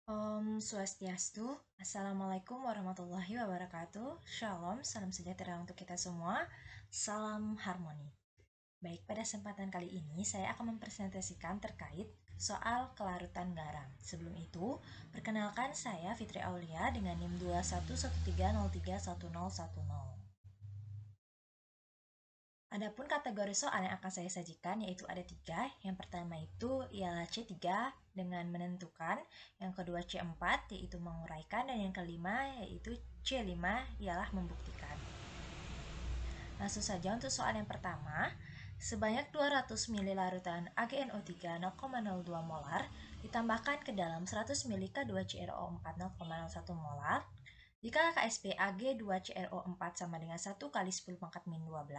Swastiastu, Assalamualaikum warahmatullahi wabarakatuh. Shalom, salam sejahtera untuk kita semua. Salam harmoni. Baik, pada kesempatan kali ini saya akan mempresentasikan terkait soal kelarutan garam. Sebelum itu, perkenalkan saya Fitri Aulia dengan NIM 2113031010. Adapun kategori soal yang akan saya sajikan yaitu ada 3. Yang pertama itu ialah C3 dengan menentukan, yang kedua C4 yaitu menguraikan, dan yang kelima yaitu C5 ialah membuktikan. Langsung saja untuk soal yang pertama. Sebanyak 200 ml larutan AgNO3 0,02 molar ditambahkan ke dalam 100 ml K2CrO4 0,01 molar. Jika KSP Ag2CrO4 sama dengan 1 kali 10 pangkat min 12,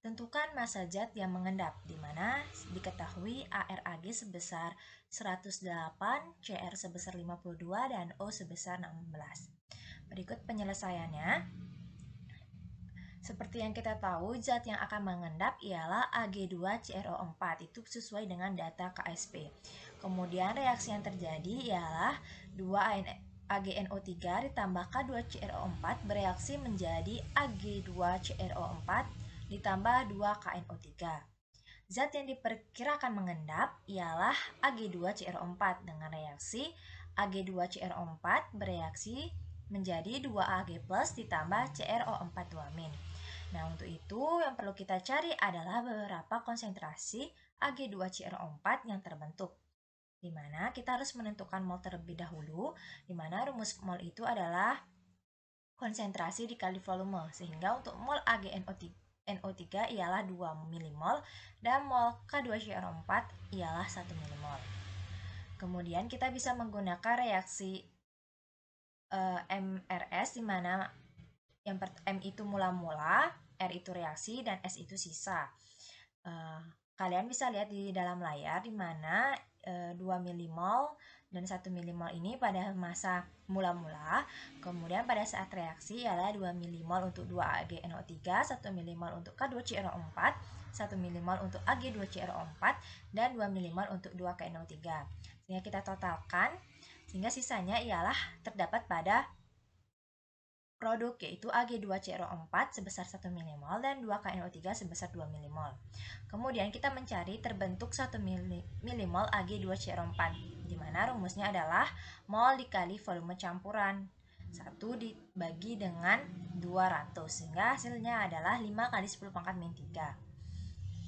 tentukan massa zat yang mengendap, di mana diketahui ARAG sebesar 108, CR sebesar 52, dan O sebesar 16. Berikut penyelesaiannya. Seperti yang kita tahu, zat yang akan mengendap ialah Ag2CrO4, itu sesuai dengan data KSP. Kemudian reaksi yang terjadi ialah 2AgNO3 ditambah K2CrO4 bereaksi menjadi Ag2CrO4 ditambah 2KNO3. Zat yang diperkirakan mengendap ialah Ag2CrO4 dengan reaksi Ag2CrO4 bereaksi menjadi 2Ag plus ditambah CrO4 2-. Nah, untuk itu yang perlu kita cari adalah beberapa konsentrasi Ag2CrO4 yang terbentuk, di mana kita harus menentukan mol terlebih dahulu, di mana rumus mol itu adalah konsentrasi dikali volume, sehingga untuk mol AgNO3 ialah 2 mmol dan mol K2CrO4 ialah 1 mmol. Kemudian kita bisa menggunakan reaksi MRS, di mana yang M itu mula-mula, R itu reaksi, dan S itu sisa. Kalian bisa lihat di dalam layar di mana 2 mmol dan 1 mmol ini pada masa mula-mula. Kemudian pada saat reaksi ialah 2 mmol untuk 2AgNO3, 1 mmol untuk K2CrO4, 1 mmol untuk Ag2CrO4, dan 2 mmol untuk 2KNO3. Sehingga kita totalkan, sehingga sisanya ialah terdapat pada produk, yaitu Ag2CrO4 sebesar 1 mmol dan 2KNO3 sebesar 2 mmol. Kemudian kita mencari terbentuk 1 mmol Ag2CrO4, di mana rumusnya adalah mol dikali volume campuran 1 dibagi dengan 200, sehingga hasilnya adalah 5 kali 10 pangkat min 3.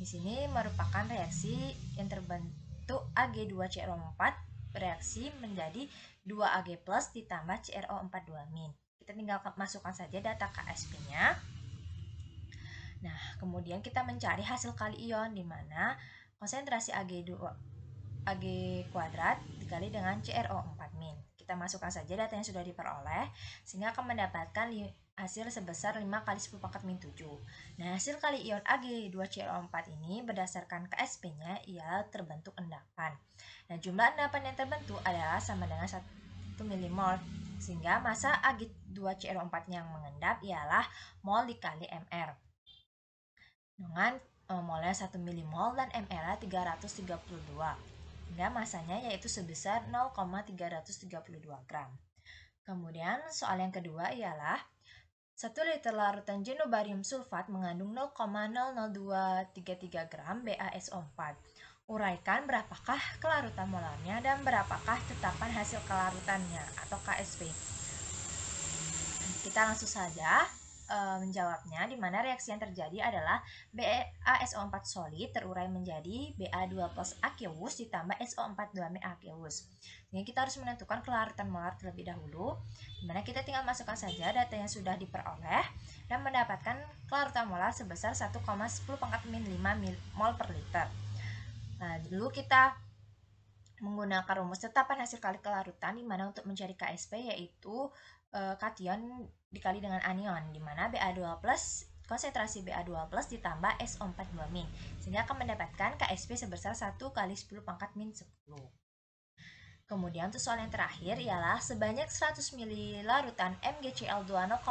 Di sini merupakan reaksi yang terbentuk Ag2CrO4 bereaksi menjadi 2Ag plus ditambah CrO4 2-. Kita tinggal masukkan saja data KSP-nya. Nah, kemudian kita mencari hasil kali ion, di mana konsentrasi Ag kuadrat dikali dengan CrO4-. Kita masukkan saja data yang sudah diperoleh, sehingga akan mendapatkan hasil sebesar 5 kali 10 pangkat min 7. Nah, hasil kali ion Ag2CrO4 ini berdasarkan KSP-nya ia terbentuk endapan. Nah, jumlah endapan yang terbentuk adalah sama dengan 1 mmol, sehingga massa Ag2CrO4 yang mengendap ialah mol dikali Mr, dengan molnya 1 mmol dan Mr 332, sehingga masanya yaitu sebesar 0,332 gram. Kemudian soal yang kedua ialah 1 liter larutan jenobarium sulfat mengandung 0,00233 gram BaSO4. Uraikan berapakah kelarutan molarnya dan berapakah tetapan hasil kelarutannya atau KSP. Kita langsung saja menjawabnya, di mana reaksi yang terjadi adalah BaSO4 solid terurai menjadi Ba2 plus aqueous ditambah SO4 2 aqueous. Jadi kita harus menentukan kelarutan molar terlebih dahulu, di mana kita tinggal masukkan saja data yang sudah diperoleh dan mendapatkan kelarutan molar sebesar 1,10 pangkat min 5 mol per liter. Nah, dulu kita menggunakan rumus tetapan hasil kali kelarutan, di mana untuk mencari KSP yaitu kation dikali dengan anion, di mana Ba2 plus konsentrasi Ba2 plus ditambah SO4 2-, sehingga akan mendapatkan KSP sebesar 1 kali 10 pangkat min 10. Kemudian untuk soal yang terakhir ialah sebanyak 100 ml larutan MgCl2 0,01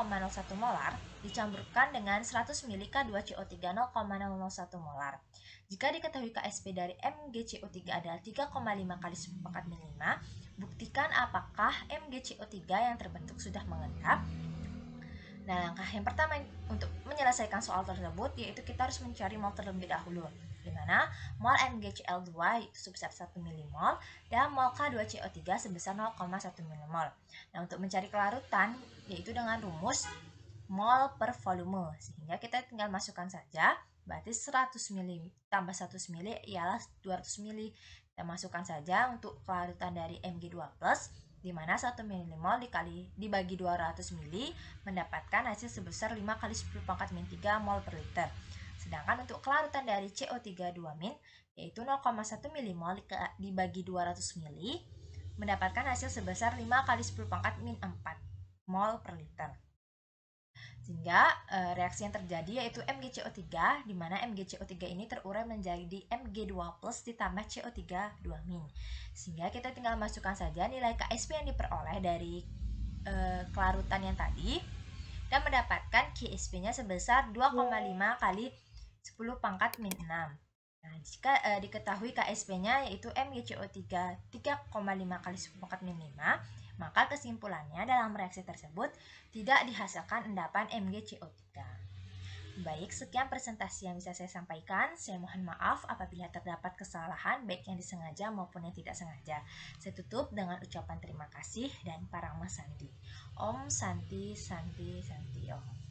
molar dicampurkan dengan 100 ml K2CO3 0,001 molar. Jika diketahui KSP dari MgCO3 adalah 3,5 kali 10 pangkat min 5, memastikan apakah MgCO3 yang terbentuk sudah mengendap. Nah, langkah yang pertama untuk menyelesaikan soal tersebut yaitu kita harus mencari mol terlebih dahulu, di mana mol MgCl2 itu sebesar 1 mmol dan mol K2CO3 sebesar 0,1 mmol. Nah, untuk mencari kelarutan yaitu dengan rumus mol per volume, sehingga kita tinggal masukkan saja, berarti 100 ml tambah 100 ml ialah 200 ml. Kita masukkan saja untuk kelarutan dari Mg2+, di mana 1 mmol dibagi 200 ml mendapatkan hasil sebesar 5 kali 10⁻³ mol per liter. Sedangkan untuk kelarutan dari CO3 2- yaitu 0,1 mmol dibagi 200 ml mendapatkan hasil sebesar 5 kali 10⁻⁴ mol per liter. Sehingga reaksi yang terjadi yaitu MgCO3, di mana MgCO3 ini terurai menjadi Mg2+ ditambah CO3 2-. Sehingga kita tinggal masukkan saja nilai Ksp yang diperoleh dari kelarutan yang tadi dan mendapatkan Ksp-nya sebesar 2,5 kali 10⁻⁻⁶. Nah, jika diketahui Ksp-nya yaitu MgCO3 3,5 kali 10⁻⁵, maka kesimpulannya dalam reaksi tersebut tidak dihasilkan endapan MgCO3. Baik, sekian presentasi yang bisa saya sampaikan. Saya mohon maaf apabila terdapat kesalahan baik yang disengaja maupun yang tidak sengaja. Saya tutup dengan ucapan terima kasih dan Parangma Santi. Om Santi Santi Santi Om.